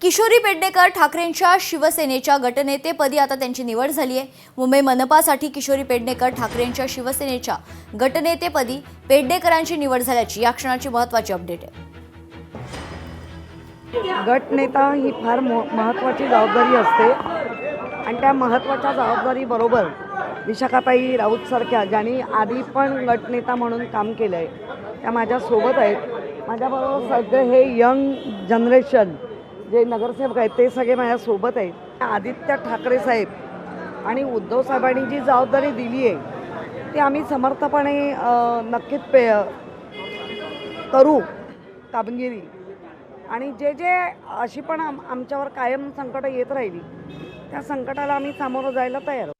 किशोरी पेडणेकर ठाकरेंच्या शिवसेनेच्या गटनेतेपदी आता त्यांची निवड झाली आहे। मुंबई मनपासाठी किशोरी पेडणेकर ठाकरेंच्या शिवसेनेच्या गटनेतेपदी पेडणेकरांची निवड झाल्याची या क्षणाची महत्त्वाची अपडेट आहे। गटनेता ही फार महत्त्वाची जबाबदारी असते आणि त्या महत्त्वाच्या जबाबदारीबरोबर विशाखाताई राऊत सारख्या ज्यांनी आधी पण गटनेता म्हणून काम केलं आहे त्या माझ्यासोबत आहेत। माझ्याबरोबर सगळे हे यंग जनरेशन जे नगरसेवक आहेत ते सगळे माझ्यासोबत आहेत। आदित्य ठाकरे साहेब आणि उद्धव साहेबांनी जी जबाबदारी दिली आहे ती आम्ही समर्थपणे नक्कीच करू कामगिरी। आणि जे जे अशी पण आमच्यावर कायम संकट येत राहिली त्या संकटाला आम्ही सामोरं जायला तयार आहोत।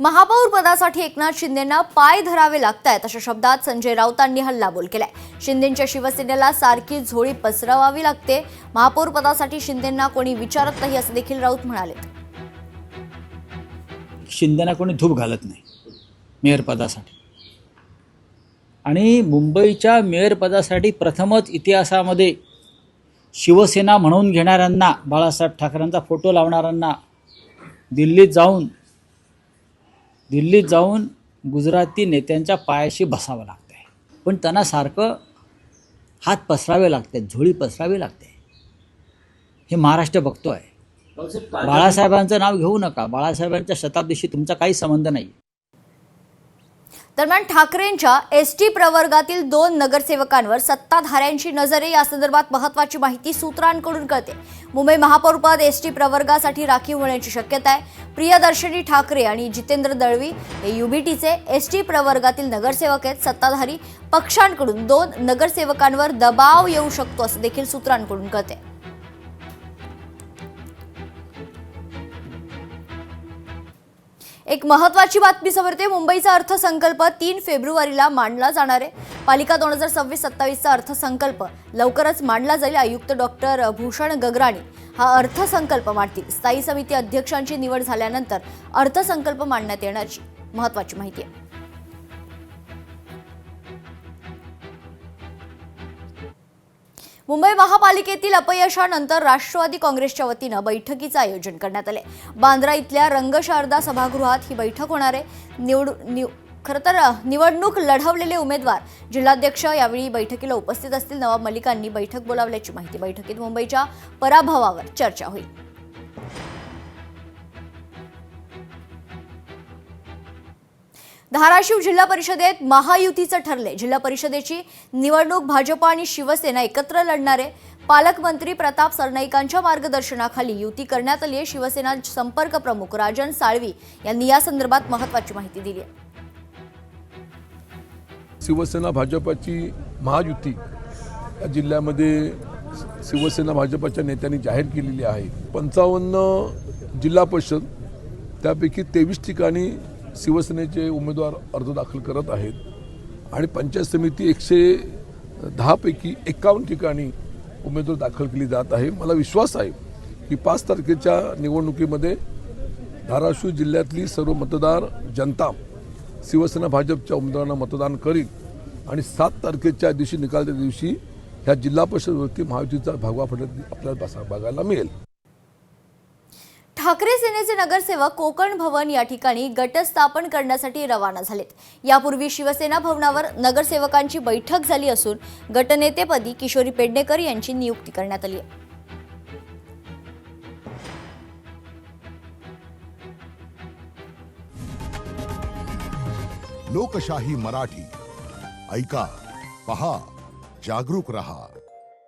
महापौर पदासाठी एकनाथ शिंदेंना पाय धरावे लागतायत अशा शब्दात संजय राऊतांनी हल्लाबोल केलाय। शिंदेंच्या शिवसेनेला सारखी झोळी पसरवावी लागते, महापौर पदासाठी शिंदेंना कोणी विचारत नाही असं देखील राऊत म्हणाले। शिंदेंना कोणी धूप घालत नाही मेयर पदासाठी, आणि मुंबईच्या मेयर पदासाठी प्रथमच इतिहासामध्ये शिवसेना म्हणून घेणाऱ्यांना, बाळासाहेब ठाकरेंचा फोटो लावणाऱ्यांना दिल्लीत जाऊन गुजराती नेत्यांच्या पायाशी बसावं लागतं आहे। पण त्यांना सारखं हात पसरावे लागते, झोळी पसरावी लागते। हे महाराष्ट्र बघतो आहे। बाळासाहेबांचं नाव घेऊ नका, बाळासाहेबांच्या शताब्दीशी तुमचा काही संबंध नाही। दरम्यान ठाकरेंच्या एसटी प्रवर्गातील 2 नगरसेवकांवर सत्ताधाऱ्यांची नजर आहे, या संदर्भात महत्त्वाची माहिती सूत्रांकडून कळते। मुंबई महापौरपद एसटी प्रवर्गासाठी राखीव होण्याची शक्यता आहे। प्रियदर्शनी ठाकरे आणि जितेंद्र दळवी हे युबीटीचे एसटी प्रवर्गातील नगरसेवक आहेत। सत्ताधारी पक्षांकडून 2 नगरसेवकांवर दबाव येऊ शकतो असं देखील सूत्रांकडून कळते। एक महत्त्वाची बातमी समोर, मुंबईचा अर्थसंकल्प 3 फेब्रुवारीला मांडला जाणार आहे। पालिका 2026-27चा अर्थसंकल्प लवकरच मांडला जाईल। आयुक्त डॉक्टर भूषण गगराणी हा अर्थसंकल्प मांडतील। स्थायी समिती अध्यक्षांची निवड झाल्यानंतर अर्थसंकल्प मांडण्यात येण्याची महत्त्वाची माहिती आहे। मुंबई महापालिकेतील अपयशानंतर राष्ट्रवादी काँग्रेसच्या वतीनं बैठकीचं आयोजन करण्यात आले। बांद्रा इथल्या रंगशारदा सभागृहात ही बैठक होणार आहे। निवडणूक लढवलेले उमेदवार, जिल्हाध्यक्ष यावेळी बैठकीला उपस्थित असतील। नवाब मलिकांनी बैठक बोलावल्याची माहिती। बैठकीत मुंबईच्या पराभवावर चर्चा होईल। धाराशिव जिल्हा परिषदेत महायुतीचं ठरले। जिल्हा परिषदेची निवडणूक भाजप आणि शिवसेना एकत्र लढणार आहे। पालकमंत्री प्रताप सरनाईकांच्या मार्गदर्शनाखाली युती करण्यात आली आहे। शिवसेना संपर्क प्रमुख राजन साळवी यांनी या संदर्भात महत्त्वाची माहिती दिली आहे। शिवसेना भाजपची महायुती या जिल्ह्यामध्ये शिवसेना भाजपच्या नेत्यांनी जाहीर केलेली आहे। 55 जिल्हा परिषद त्यापैकी 23 ठिकाणी शिवसेनेचे उमेदवार अर्ज दाखल करत आहेत आणि पंचायत समिती 110 पैकी 51 ठिकाणी उमेदवार दाखल केली जात आहे। मला विश्वास आहे की 5 तारखेच्या निवडणुकीमध्ये धाराशिव जिल्ह्यातली सर्व मतदार जनता शिवसेना भाजपच्या उमेदवारांना मतदान करील आणि 7 तारखेच्या दिवशी निकालच्या दिवशी ह्या जिल्हा परिषदवरती महायुतीचा भगवा फडक आपल्याला बघायला मिळेल। ठाकरे सेनेचे नगरसेवक कोकण भवन या ठिकाणी गट स्थापन करण्यासाठी रवाना झालेत। यापूर्वी शिवसेना भवनावर नगरसेवकांची बैठक झाली असून गटनेतेपदी किशोरी पेडणेकर यांची नियुक्ती करण्यात आली आहे। लोकशाही मराठी ऐका, पहा, जागरूक रहा।